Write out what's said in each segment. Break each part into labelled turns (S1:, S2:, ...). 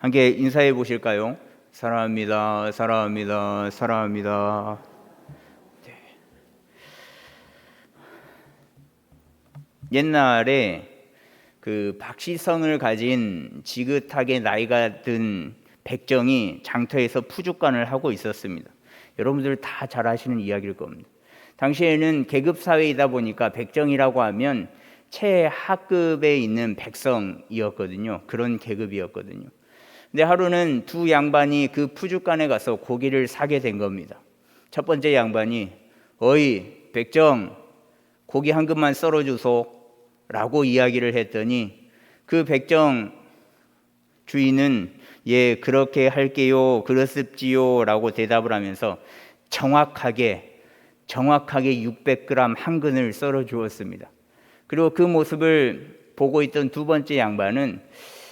S1: 함께 인사해 보실까요? 사랑합니다. 사랑합니다. 사랑합니다. 네. 옛날에 그 박시성을 가진 지긋하게 나이가 든 백정이 장터에서 푸주간을 하고 있었습니다. 여러분들 다 잘 아시는 이야기일 겁니다. 당시에는 계급 사회이다 보니까 백정이라고 하면 최하급에 있는 백성이었거든요. 그런 계급이었거든요. 근데 하루는 두 양반이 그 푸주간에 가서 고기를 사게 된 겁니다. 첫 번째 양반이 어이 백정 고기 한 근만 썰어주소 라고 이야기를 했더니 그 백정 주인은 예 그렇게 할게요 그렇습지요 라고 대답을 하면서 정확하게 600g 한 근을 썰어 주었습니다. 그리고 그 모습을 보고 있던 두 번째 양반은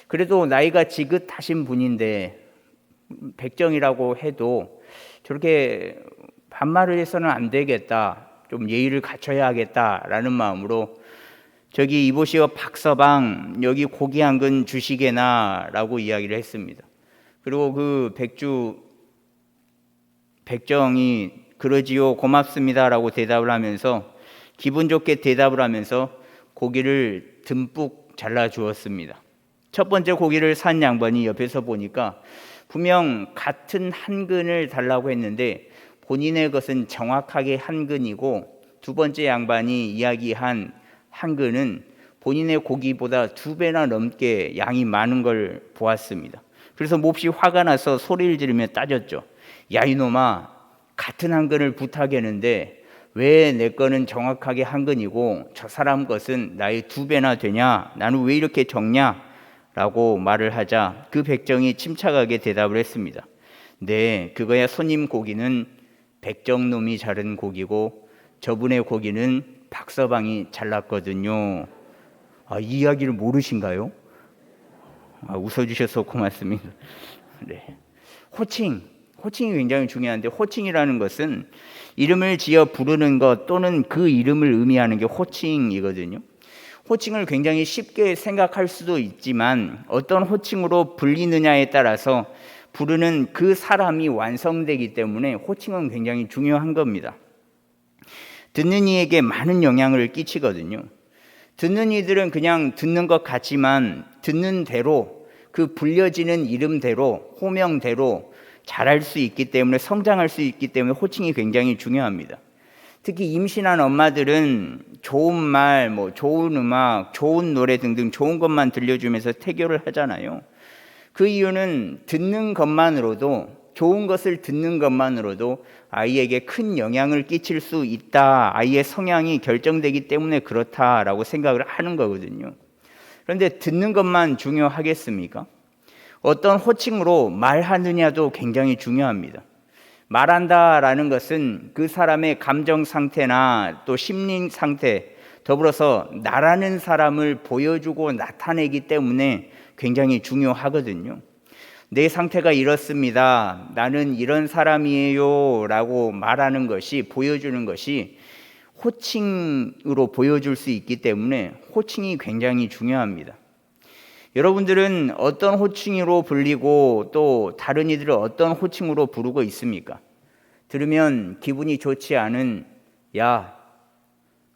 S1: 그래도 나이가 지긋하신 분인데 백정이라고 해도 저렇게 반말을 해서는 안 되겠다, 좀 예의를 갖춰야 하겠다라는 마음으로 저기 이보시오 박서방 여기 고기 한 근 주시게나 라고 이야기를 했습니다. 그리고 그 백정이 그러지요 고맙습니다 라고 대답을 하면서 기분 좋게 대답을 하면서 고기를 듬뿍 잘라 주었습니다. 첫 번째 고기를 산 양반이 옆에서 보니까 분명 같은 한 근을 달라고 했는데 본인의 것은 정확하게 한 근이고 두 번째 양반이 이야기한 한 근은 본인의 고기보다 2배나 넘게 양이 많은 걸 보았습니다. 그래서 몹시 화가 나서 소리를 지르며 따졌죠. 야 이놈아, 같은 한 근을 부탁했는데 왜 내 거는 정확하게 한 근이고 저 사람 것은 나의 2배나 되냐? 나는 왜 이렇게 적냐? 라고 말을 하자 그 백정이 침착하게 대답을 했습니다. 네, 그거야 손님 고기는 백정놈이 자른 고기고 저분의 고기는 박서방이 잘랐거든요. 이 이야기를 모르신가요? 웃어주셔서 고맙습니다. 네. 호칭이 굉장히 중요한데 호칭이라는 것은 이름을 지어 부르는 것 또는 그 이름을 의미하는 게 호칭이거든요. 호칭을 굉장히 쉽게 생각할 수도 있지만 어떤 호칭으로 불리느냐에 따라서 부르는 그 사람이 완성되기 때문에 호칭은 굉장히 중요한 겁니다. 듣는 이에게 많은 영향을 끼치거든요. 듣는 이들은 그냥 듣는 것 같지만 듣는 대로 그 불려지는 이름대로 호명대로 자랄 수 있기 때문에 성장할 수 있기 때문에 호칭이 굉장히 중요합니다. 특히 임신한 엄마들은 좋은 말, 좋은 음악, 좋은 노래 등등 좋은 것만 들려주면서 태교를 하잖아요. 그 이유는 듣는 것만으로도 좋은 것을 듣는 것만으로도 아이에게 큰 영향을 끼칠 수 있다. 아이의 성향이 결정되기 때문에 그렇다라고 생각을 하는 거거든요. 그런데 듣는 것만 중요하겠습니까? 어떤 호칭으로 말하느냐도 굉장히 중요합니다. 말한다라는 것은 그 사람의 감정 상태나 또 심리 상태, 더불어서 나라는 사람을 보여주고 나타내기 때문에 굉장히 중요하거든요. 내 상태가 이렇습니다. 나는 이런 사람이에요. 라고 말하는 것이, 보여주는 것이 호칭으로 보여줄 수 있기 때문에 호칭이 굉장히 중요합니다. 여러분들은 어떤 호칭으로 불리고 또 다른 이들을 어떤 호칭으로 부르고 있습니까? 들으면 기분이 좋지 않은 야,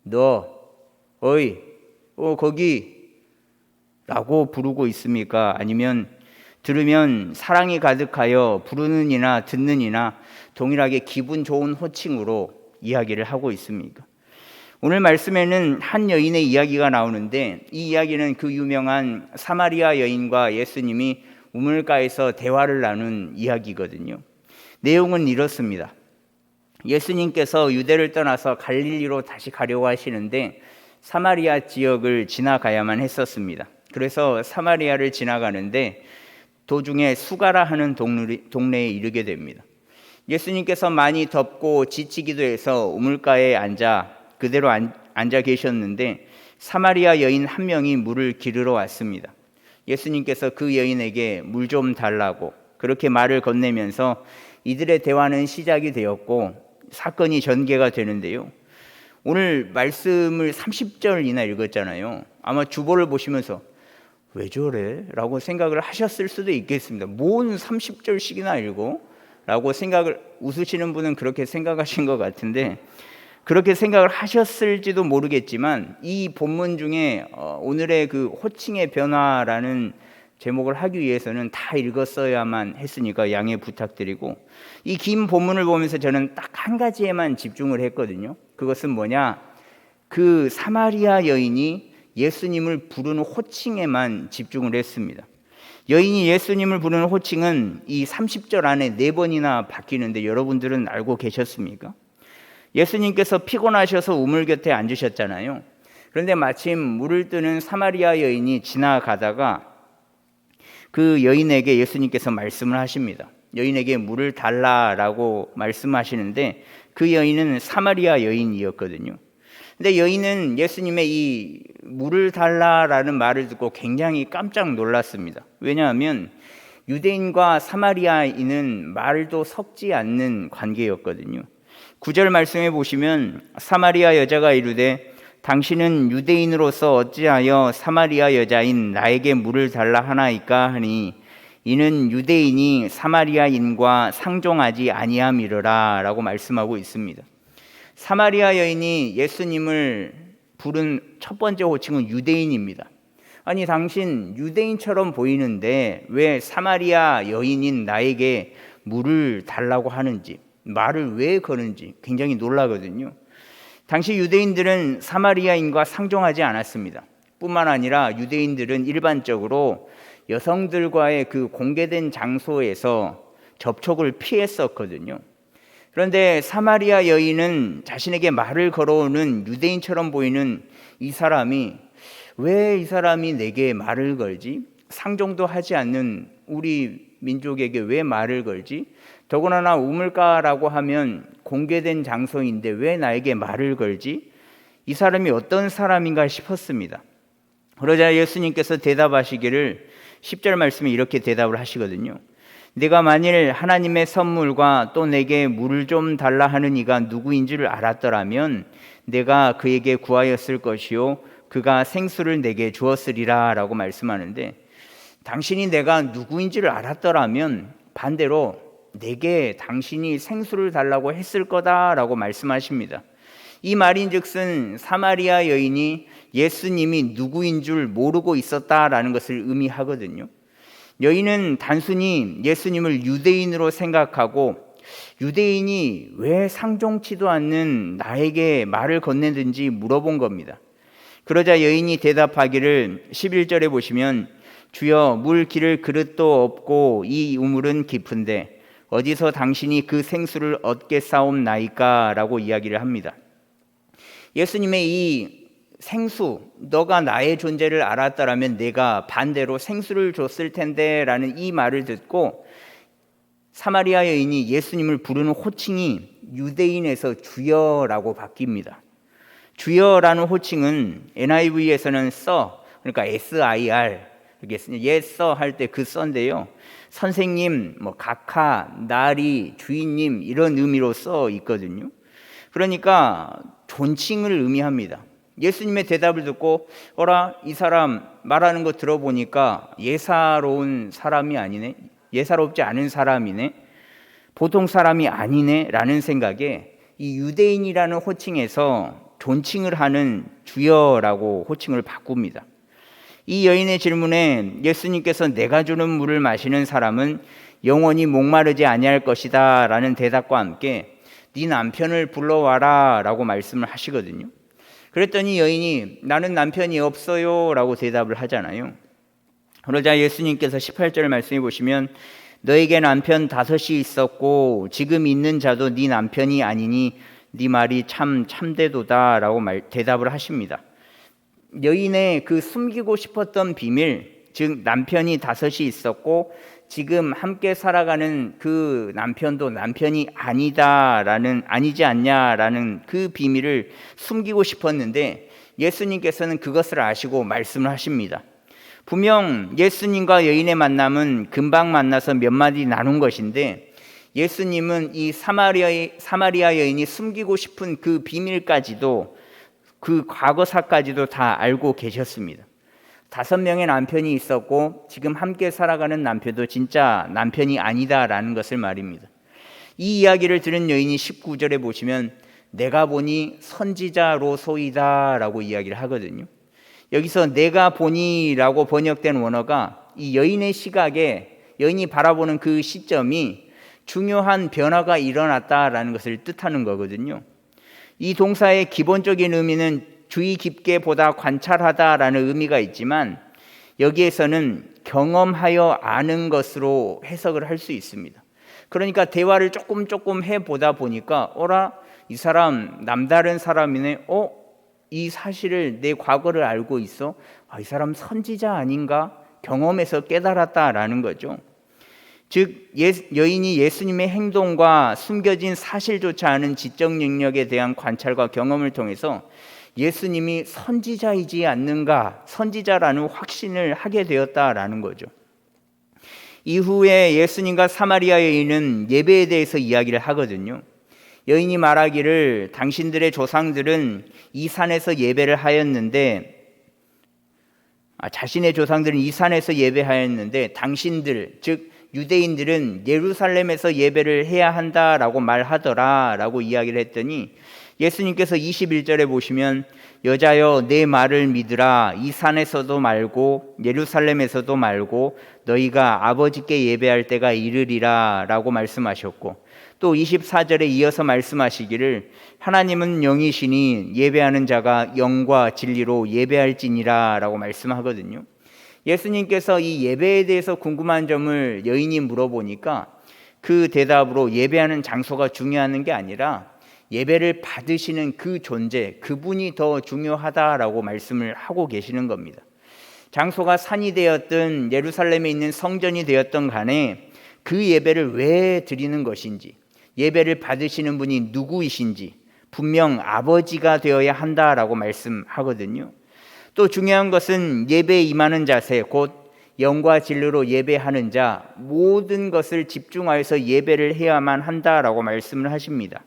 S1: 너, 어이, 거기 라고 부르고 있습니까? 아니면 들으면 사랑이 가득하여 부르는 이나 듣는 이나 동일하게 기분 좋은 호칭으로 이야기를 하고 있습니까? 오늘 말씀에는 한 여인의 이야기가 나오는데 이 이야기는 그 유명한 사마리아 여인과 예수님이 우물가에서 대화를 나눈 이야기거든요. 내용은 이렇습니다. 예수님께서 유대를 떠나서 갈릴리로 다시 가려고 하시는데 사마리아 지역을 지나가야만 했었습니다. 그래서 사마리아를 지나가는데 도중에 수가라 하는 동네에 이르게 됩니다. 예수님께서 많이 덥고 지치기도 해서 우물가에 그대로 앉아 계셨는데 사마리아 여인 한 명이 물을 기르러 왔습니다. 예수님께서 그 여인에게 물 좀 달라고 그렇게 말을 건네면서 이들의 대화는 시작이 되었고 사건이 전개가 되는데요. 오늘 말씀을 30절이나 읽었잖아요. 아마 주보를 보시면서 왜 저래? 라고 생각을 하셨을 수도 있겠습니다. 뭔 30절씩이나 읽고? 라고 생각을, 웃으시는 분은 그렇게 생각하신 것 같은데, 그렇게 생각을 하셨을지도 모르겠지만, 이 본문 중에 오늘의 그 호칭의 변화라는 제목을 하기 위해서는 다 읽었어야만 했으니까 양해 부탁드리고, 이 긴 본문을 보면서 저는 딱 한 가지에만 집중을 했거든요. 그것은 뭐냐? 그 사마리아 여인이 예수님을 부르는 호칭에만 집중을 했습니다. 여인이 예수님을 부르는 호칭은 이 30절 안에 4번이나 바뀌는데 여러분들은 알고 계셨습니까? 예수님께서 피곤하셔서 우물 곁에 앉으셨잖아요. 그런데 마침 물을 뜨는 사마리아 여인이 지나가다가 그 여인에게 예수님께서 말씀을 하십니다. 여인에게 물을 달라라고 말씀하시는데 그 여인은 사마리아 여인이었거든요. 근데 여인은 예수님의 이 물을 달라라는 말을 듣고 굉장히 깜짝 놀랐습니다. 왜냐하면 유대인과 사마리아인은 말도 섞지 않는 관계였거든요. 9절 말씀해 보시면 사마리아 여자가 이르되 당신은 유대인으로서 어찌하여 사마리아 여자인 나에게 물을 달라 하나이까 하니 이는 유대인이 사마리아인과 상종하지 아니함이로라 라고 말씀하고 있습니다. 사마리아 여인이 예수님을 부른 첫 번째 호칭은 유대인입니다. 아니 당신 유대인처럼 보이는데 왜 사마리아 여인인 나에게 물을 달라고 하는지, 말을 왜 거는지 굉장히 놀라거든요. 당시 유대인들은 사마리아인과 상종하지 않았습니다. 뿐만 아니라 유대인들은 일반적으로 여성들과의 그 공개된 장소에서 접촉을 피했었거든요. 그런데 사마리아 여인은 자신에게 말을 걸어오는 유대인처럼 보이는 이 사람이 왜 이 사람이 내게 말을 걸지? 상종도 하지 않는 우리 민족에게 왜 말을 걸지? 더구나 우물가라고 하면 공개된 장소인데 왜 나에게 말을 걸지? 이 사람이 어떤 사람인가 싶었습니다. 그러자 예수님께서 대답하시기를 10절 말씀에 이렇게 대답을 하시거든요. 내가 만일 하나님의 선물과 또 내게 물을 좀 달라 하는 이가 누구인 줄 알았더라면 내가 그에게 구하였을 것이요 그가 생수를 내게 주었으리라 라고 말씀하는데, 당신이 내가 누구인 줄 알았더라면 반대로 내게 당신이 생수를 달라고 했을 거다라고 말씀하십니다. 이 말인즉슨 사마리아 여인이 예수님이 누구인 줄 모르고 있었다라는 것을 의미하거든요. 여인은 단순히 예수님을 유대인으로 생각하고 유대인이 왜 상종치도 않는 나에게 말을 건네든지 물어본 겁니다. 그러자 여인이 대답하기를 11절에 보시면 주여 물 기를 그릇도 없고 이 우물은 깊은데 어디서 당신이 그 생수를 얻겠사옵나이까 라고 이야기를 합니다. 예수님의 이 생수, 너가 나의 존재를 알았더라면 내가 반대로 생수를 줬을 텐데 라는 이 말을 듣고 사마리아 여인이 예수님을 부르는 호칭이 유대인에서 주여라고 바뀝니다. 주여라는 호칭은 NIV에서는 써, 그러니까 SIR 이렇게 예서 할 때 그 써인데요. 선생님, 각하, 나리, 주인님 이런 의미로 써 있거든요. 그러니까 존칭을 의미합니다. 예수님의 대답을 듣고 어라 이 사람 말하는 거 들어보니까 예사로운 사람이 아니네, 예사롭지 않은 사람이네, 보통 사람이 아니네 라는 생각에 이 유대인이라는 호칭에서 존칭을 하는 주여라고 호칭을 바꿉니다. 이 여인의 질문에 예수님께서 내가 주는 물을 마시는 사람은 영원히 목마르지 아니할 것이다 라는 대답과 함께 네 남편을 불러와라 라고 말씀을 하시거든요. 그랬더니 여인이 나는 남편이 없어요 라고 대답을 하잖아요. 그러자 예수님께서 18절 말씀해 보시면 너에게 남편 5이 있었고 지금 있는 자도 네 남편이 아니니 네 말이 참되도다 라고 대답을 하십니다. 여인의 그 숨기고 싶었던 비밀, 즉 남편이 5이 있었고 지금 함께 살아가는 그 남편도 남편이 아니지 않냐라는 그 비밀을 숨기고 싶었는데 예수님께서는 그것을 아시고 말씀을 하십니다. 분명 예수님과 여인의 만남은 금방 만나서 몇 마디 나눈 것인데 예수님은 이 사마리아 여인이 숨기고 싶은 그 비밀까지도 그 과거사까지도 다 알고 계셨습니다. 5명의 남편이 있었고 지금 함께 살아가는 남편도 진짜 남편이 아니다라는 것을 말입니다. 이 이야기를 들은 여인이 19절에 보시면 내가 보니 선지자로소이다 라고 이야기를 하거든요. 여기서 내가 보니라고 번역된 원어가 이 여인의 시각에, 여인이 바라보는 그 시점이 중요한 변화가 일어났다라는 것을 뜻하는 거거든요. 이 동사의 기본적인 의미는 주의 깊게 보다, 관찰하다라는 의미가 있지만 여기에서는 경험하여 아는 것으로 해석을 할 수 있습니다. 그러니까 대화를 조금 해보다 보니까 어라, 이 사람 남다른 사람이네. 이 사실을, 내 과거를 알고 있어. 이 사람 선지자 아닌가? 경험에서 깨달았다라는 거죠. 즉 여인이 예수님의 행동과 숨겨진 사실조차 아는 지적 능력에 대한 관찰과 경험을 통해서 예수님이 선지자이지 않는가, 선지자라는 확신을 하게 되었다라는 거죠. 이후에 예수님과 사마리아 여인은 예배에 대해서 이야기를 하거든요. 여인이 말하기를 당신들의 조상들은 이 산에서 예배를 하였는데, 자신의 조상들은 이 산에서 예배하였는데 당신들, 즉 유대인들은 예루살렘에서 예배를 해야 한다라고 말하더라 라고 이야기를 했더니 예수님께서 21절에 보시면 여자여 내 말을 믿으라. 이 산에서도 말고 예루살렘에서도 말고 너희가 아버지께 예배할 때가 이르리라 라고 말씀하셨고, 또 24절에 이어서 말씀하시기를 하나님은 영이시니 예배하는 자가 영과 진리로 예배할지니라 라고 말씀하거든요. 예수님께서 이 예배에 대해서 궁금한 점을 여인이 물어보니까 그 대답으로 예배하는 장소가 중요한 게 아니라 예배를 받으시는 그 존재, 그분이 더 중요하다라고 말씀을 하고 계시는 겁니다. 장소가 산이 되었든 예루살렘에 있는 성전이 되었든 간에 그 예배를 왜 드리는 것인지, 예배를 받으시는 분이 누구이신지 분명 아버지가 되어야 한다라고 말씀하거든요. 또 중요한 것은 예배에 임하는 자세, 곧 영과 진리로 예배하는 자, 모든 것을 집중하여서 예배를 해야만 한다라고 말씀을 하십니다.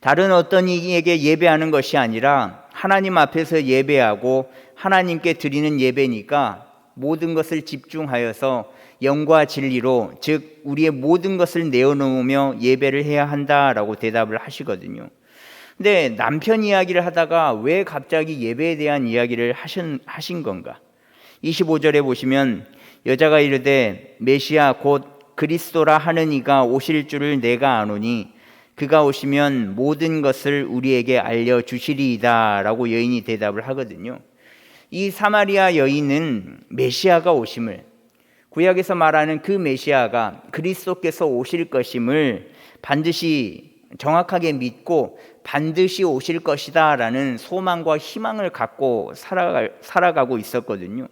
S1: 다른 어떤 이에게 예배하는 것이 아니라 하나님 앞에서 예배하고 하나님께 드리는 예배니까 모든 것을 집중하여서 영과 진리로, 즉 우리의 모든 것을 내어놓으며 예배를 해야 한다라고 대답을 하시거든요. 근데 남편 이야기를 하다가 왜 갑자기 예배에 대한 이야기를 하신 건가? 25절에 보시면 여자가 이르되 메시아 곧 그리스도라 하는 이가 오실 줄을 내가 아노니 그가 오시면 모든 것을 우리에게 알려주시리이다 라고 여인이 대답을 하거든요. 이 사마리아 여인은 메시아가 오심을, 구약에서 말하는 그 메시아가 그리스도께서 오실 것임을 반드시 정확하게 믿고 반드시 오실 것이다 라는 소망과 희망을 갖고 살아가고 있었거든요.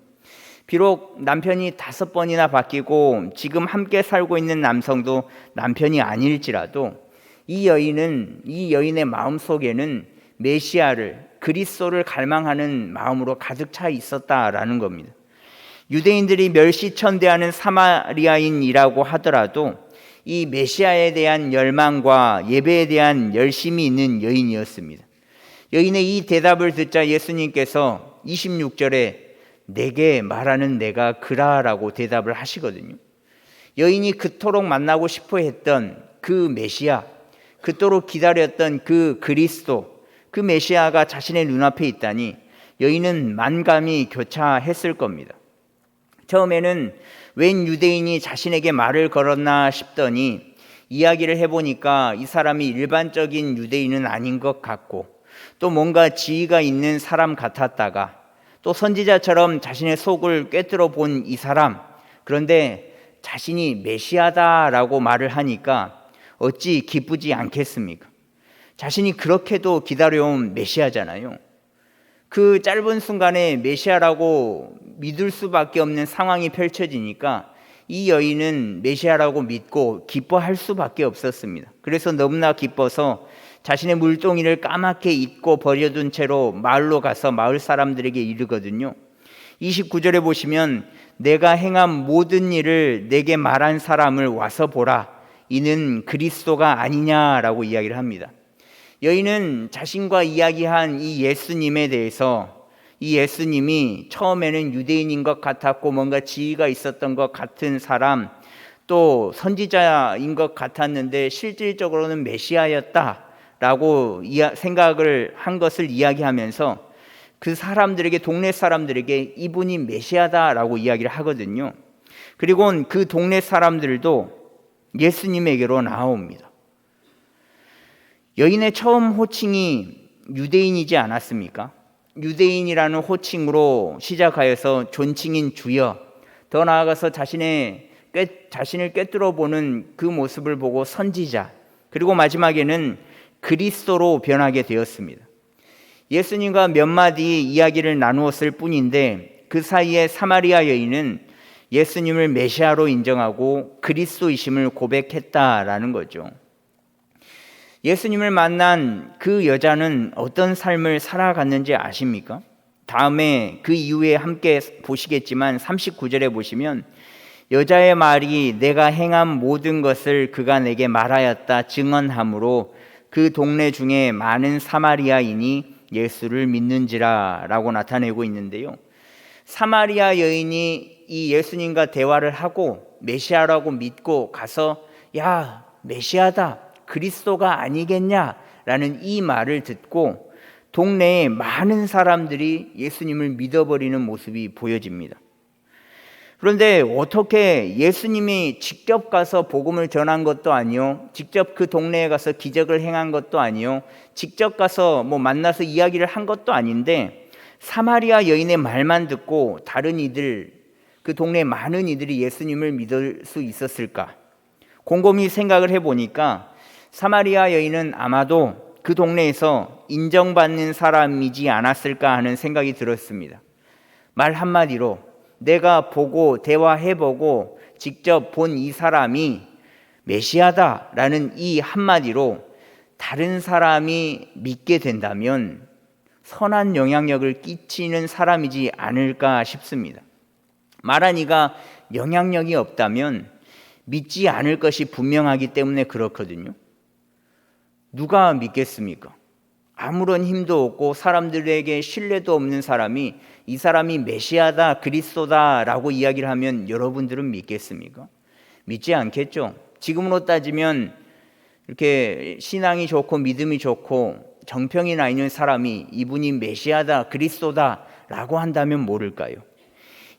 S1: 비록 남편이 5번이나 바뀌고 지금 함께 살고 있는 남성도 남편이 아닐지라도 이 여인의 마음속에는 메시아를, 그리스도를 갈망하는 마음으로 가득 차 있었다라는 겁니다. 유대인들이 멸시천대하는 사마리아인이라고 하더라도 이 메시아에 대한 열망과 예배에 대한 열심이 있는 여인이었습니다. 여인의 이 대답을 듣자 예수님께서 26절에 내게 말하는 내가 그라라고 대답을 하시거든요. 여인이 그토록 만나고 싶어 했던 그 메시아, 그토록 기다렸던 그 그리스도, 그 메시아가 자신의 눈앞에 있다니 여인은 만감이 교차했을 겁니다. 처음에는 웬 유대인이 자신에게 말을 걸었나 싶더니 이야기를 해보니까 이 사람이 일반적인 유대인은 아닌 것 같고 또 뭔가 지위가 있는 사람 같았다가 또 선지자처럼 자신의 속을 꿰뚫어 본 이 사람, 그런데 자신이 메시아다라고 말을 하니까 어찌 기쁘지 않겠습니까? 자신이 그렇게도 기다려온 메시아잖아요. 그 짧은 순간에 메시아라고 믿을 수밖에 없는 상황이 펼쳐지니까 이 여인은 메시아라고 믿고 기뻐할 수밖에 없었습니다. 그래서 너무나 기뻐서 자신의 물동이를 까맣게 잊고 버려둔 채로 마을로 가서 마을 사람들에게 이르거든요. 29절에 보시면 내가 행한 모든 일을 내게 말한 사람을 와서 보라. 이는 그리스도가 아니냐라고 이야기를 합니다. 여인은 자신과 이야기한 이 예수님에 대해서 이 예수님이 처음에는 유대인인 것 같았고 뭔가 지위가 있었던 것 같은 사람, 또 선지자인 것 같았는데 실질적으로는 메시아였다라고 생각을 한 것을 이야기하면서 그 사람들에게, 동네 사람들에게 이분이 메시아다라고 이야기를 하거든요. 그리고 그 동네 사람들도 예수님에게로 나옵니다. 여인의 처음 호칭이 유대인이지 않았습니까? 유대인이라는 호칭으로 시작하여서 존칭인 주여, 더 나아가서 자신을 꿰뚫어 보는 그 모습을 보고 선지자, 그리고 마지막에는 그리스도로 변하게 되었습니다. 예수님과 몇 마디 이야기를 나누었을 뿐인데 그 사이에 사마리아 여인은 예수님을 메시아로 인정하고 그리스도이심을 고백했다라는 거죠. 예수님을 만난 그 여자는 어떤 삶을 살아갔는지 아십니까? 다음에 그 이후에 함께 보시겠지만 39절에 보시면 여자의 말이 내가 행한 모든 것을 그가 내게 말하였다 증언하므로 그 동네 중에 많은 사마리아인이 예수를 믿는지라 라고 나타내고 있는데요. 사마리아 여인이 이 예수님과 대화를 하고 메시아라고 믿고 가서 야, 메시아다, 그리스도가 아니겠냐라는 이 말을 듣고 동네에 많은 사람들이 예수님을 믿어버리는 모습이 보여집니다. 그런데 어떻게 예수님이 직접 가서 복음을 전한 것도 아니요, 직접 그 동네에 가서 기적을 행한 것도 아니요, 직접 가서 만나서 이야기를 한 것도 아닌데 사마리아 여인의 말만 듣고 다른 이들, 그 동네 많은 이들이 예수님을 믿을 수 있었을까? 곰곰이 생각을 해보니까 사마리아 여인은 아마도 그 동네에서 인정받는 사람이지 않았을까 하는 생각이 들었습니다. 말 한마디로 내가 보고 대화해보고 직접 본 이 사람이 메시아다라는 이 한마디로 다른 사람이 믿게 된다면 선한 영향력을 끼치는 사람이지 않을까 싶습니다. 말한 이가 영향력이 없다면 믿지 않을 것이 분명하기 때문에 그렇거든요. 누가 믿겠습니까? 아무런 힘도 없고 사람들에게 신뢰도 없는 사람이 이 사람이 메시아다, 그리스도다라고 이야기를 하면 여러분들은 믿겠습니까? 믿지 않겠죠. 지금으로 따지면 이렇게 신앙이 좋고 믿음이 좋고 정평이 나 있는 사람이 이분이 메시아다, 그리스도다라고 한다면 모를까요?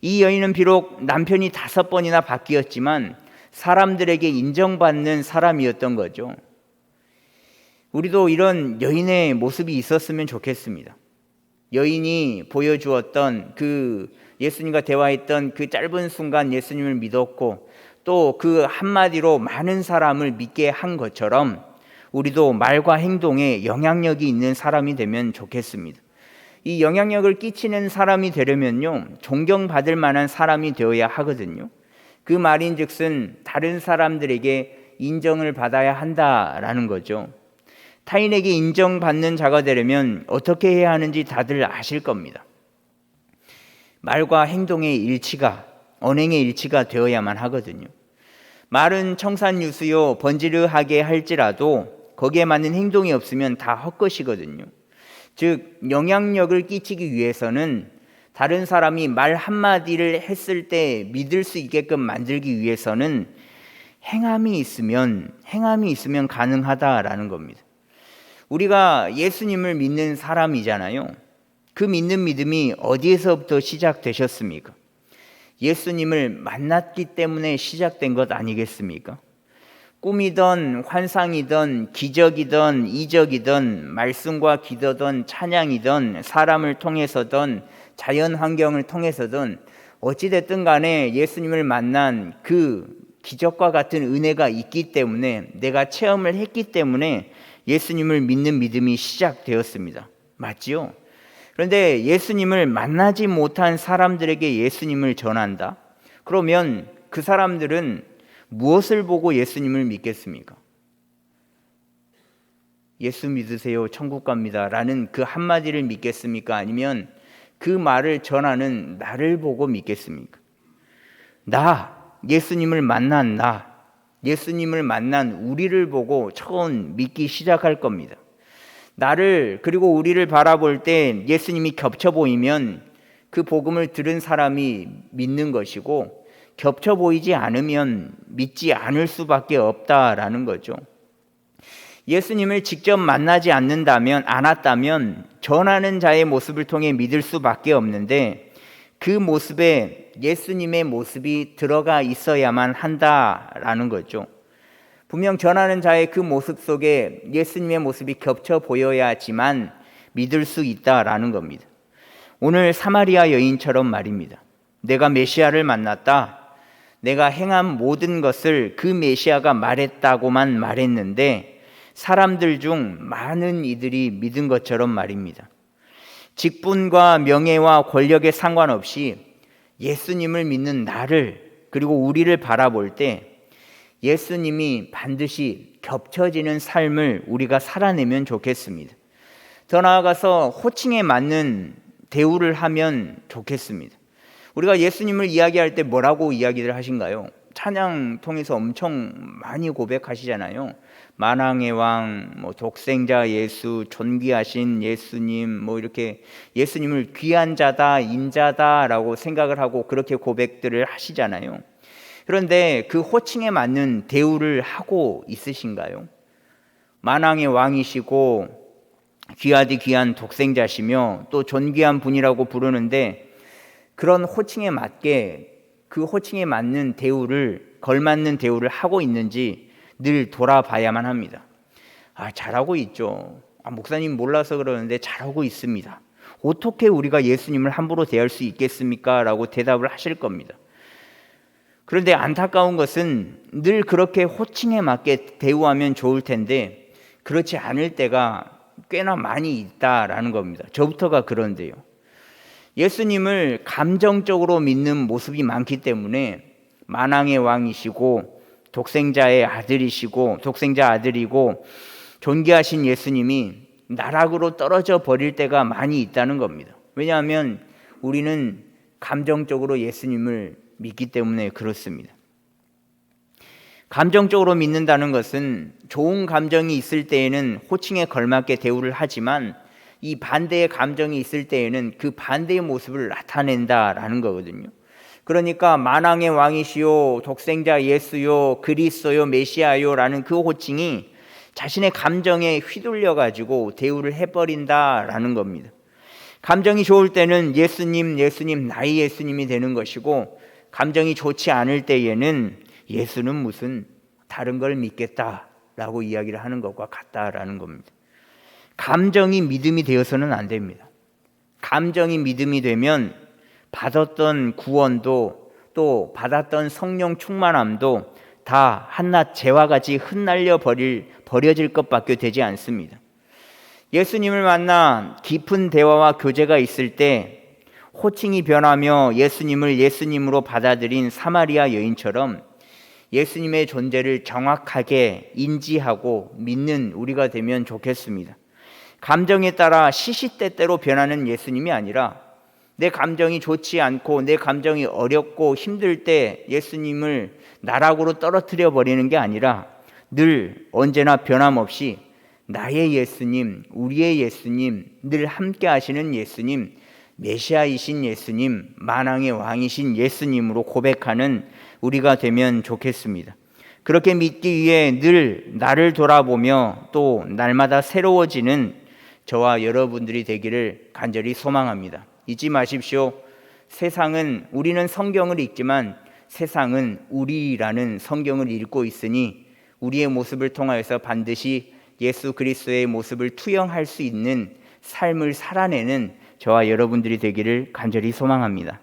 S1: 이 여인은 비록 남편이 5번이나 바뀌었지만 사람들에게 인정받는 사람이었던 거죠. 우리도 이런 여인의 모습이 있었으면 좋겠습니다. 여인이 보여주었던 그 예수님과 대화했던 그 짧은 순간 예수님을 믿었고 또 그 한마디로 많은 사람을 믿게 한 것처럼 우리도 말과 행동에 영향력이 있는 사람이 되면 좋겠습니다. 이 영향력을 끼치는 사람이 되려면요, 존경받을 만한 사람이 되어야 하거든요. 그 말인즉슨 다른 사람들에게 인정을 받아야 한다라는 거죠. 타인에게 인정받는 자가 되려면 어떻게 해야 하는지 다들 아실 겁니다. 말과 행동의 일치가, 언행의 일치가 되어야만 하거든요. 말은 청산유수요 번지르하게 할지라도 거기에 맞는 행동이 없으면 다 헛것이거든요. 즉 영향력을 끼치기 위해서는 다른 사람이 말 한마디를 했을 때 믿을 수 있게끔 만들기 위해서는 행함이 있으면 가능하다라는 겁니다. 우리가 예수님을 믿는 사람이잖아요. 그 믿는 믿음이 어디에서부터 시작되셨습니까? 예수님을 만났기 때문에 시작된 것 아니겠습니까? 꿈이든 환상이든 기적이든 이적이든 말씀과 기도든 찬양이든 사람을 통해서든 자연 환경을 통해서든 어찌됐든 간에 예수님을 만난 그 기적과 같은 은혜가 있기 때문에, 내가 체험을 했기 때문에 예수님을 믿는 믿음이 시작되었습니다. 맞지요? 그런데 예수님을 만나지 못한 사람들에게 예수님을 전한다? 그러면 그 사람들은 무엇을 보고 예수님을 믿겠습니까? 예수 믿으세요, 천국 갑니다 라는 그 한마디를 믿겠습니까? 아니면 그 말을 전하는 나를 보고 믿겠습니까? 예수님을 만난 예수님을 만난 우리를 보고 처음 믿기 시작할 겁니다. 나를 그리고 우리를 바라볼 때 예수님이 겹쳐 보이면 그 복음을 들은 사람이 믿는 것이고, 겹쳐 보이지 않으면 믿지 않을 수밖에 없다라는 거죠. 예수님을 직접 만나지 않았다면 전하는 자의 모습을 통해 믿을 수밖에 없는데, 그 모습에 예수님의 모습이 들어가 있어야만 한다라는 거죠. 분명 전하는 자의 그 모습 속에 예수님의 모습이 겹쳐 보여야지만 믿을 수 있다라는 겁니다. 오늘 사마리아 여인처럼 말입니다. 내가 메시아를 만났다. 내가 행한 모든 것을 그 메시아가 말했다고만 말했는데 사람들 중 많은 이들이 믿은 것처럼 말입니다. 직분과 명예와 권력에 상관없이 예수님을 믿는 나를 그리고 우리를 바라볼 때 예수님이 반드시 겹쳐지는 삶을 우리가 살아내면 좋겠습니다. 더 나아가서 호칭에 맞는 대우를 하면 좋겠습니다. 우리가 예수님을 이야기할 때 뭐라고 이야기를 하신가요? 찬양 통해서 엄청 많이 고백하시잖아요. 만왕의 왕, 독생자 예수, 존귀하신 예수님, 이렇게 예수님을 귀한 자다, 인자다라고 생각을 하고 그렇게 고백들을 하시잖아요. 그런데 그 호칭에 맞는 대우를 하고 있으신가요? 만왕의 왕이시고 귀하디 귀한 독생자시며 또 존귀한 분이라고 부르는데, 그런 호칭에 맞게 그 호칭에 맞는 대우를, 걸맞는 대우를 하고 있는지 늘 돌아봐야만 합니다. 잘하고 있죠. 목사님 몰라서 그러는데 잘하고 있습니다. 어떻게 우리가 예수님을 함부로 대할 수 있겠습니까? 라고 대답을 하실 겁니다. 그런데 안타까운 것은 늘 그렇게 호칭에 맞게 대우하면 좋을 텐데 그렇지 않을 때가 꽤나 많이 있다라는 겁니다. 저부터가 그런데요. 예수님을 감정적으로 믿는 모습이 많기 때문에 만왕의 왕이시고 독생자의 아들이시고 독생자 아들이고 존귀하신 예수님이 나락으로 떨어져 버릴 때가 많이 있다는 겁니다. 왜냐하면 우리는 감정적으로 예수님을 믿기 때문에 그렇습니다. 감정적으로 믿는다는 것은 좋은 감정이 있을 때에는 호칭에 걸맞게 대우를 하지만 이 반대의 감정이 있을 때에는 그 반대의 모습을 나타낸다라는 거거든요. 그러니까 만왕의 왕이시요, 독생자 예수요, 그리스도요, 메시아요 라는 그 호칭이 자신의 감정에 휘둘려 가지고 대우를 해버린다라는 겁니다. 감정이 좋을 때는 예수님, 예수님, 나의 예수님이 되는 것이고, 감정이 좋지 않을 때에는 예수는 무슨 다른 걸 믿겠다라고 이야기를 하는 것과 같다라는 겁니다. 감정이 믿음이 되어서는 안 됩니다. 감정이 믿음이 되면 받았던 구원도 또 받았던 성령 충만함도 다 한낱 재와 같이 흩날려 버려질 것밖에 되지 않습니다. 예수님을 만나 깊은 대화와 교제가 있을 때 호칭이 변하며 예수님을 예수님으로 받아들인 사마리아 여인처럼 예수님의 존재를 정확하게 인지하고 믿는 우리가 되면 좋겠습니다. 감정에 따라 시시때때로 변하는 예수님이 아니라 내 감정이 좋지 않고 내 감정이 어렵고 힘들 때 예수님을 나락으로 떨어뜨려 버리는 게 아니라 늘 언제나 변함없이 나의 예수님, 우리의 예수님, 늘 함께 하시는 예수님, 메시아이신 예수님, 만왕의 왕이신 예수님으로 고백하는 우리가 되면 좋겠습니다. 그렇게 믿기 위해 늘 나를 돌아보며 또 날마다 새로워지는 저와 여러분들이 되기를 간절히 소망합니다. 잊지 마십시오. 우리는 성경을 읽지만 세상은 우리라는 성경을 읽고 있으니 우리의 모습을 통하여서 반드시 예수 그리스도의 모습을 투영할 수 있는 삶을 살아내는 저와 여러분들이 되기를 간절히 소망합니다.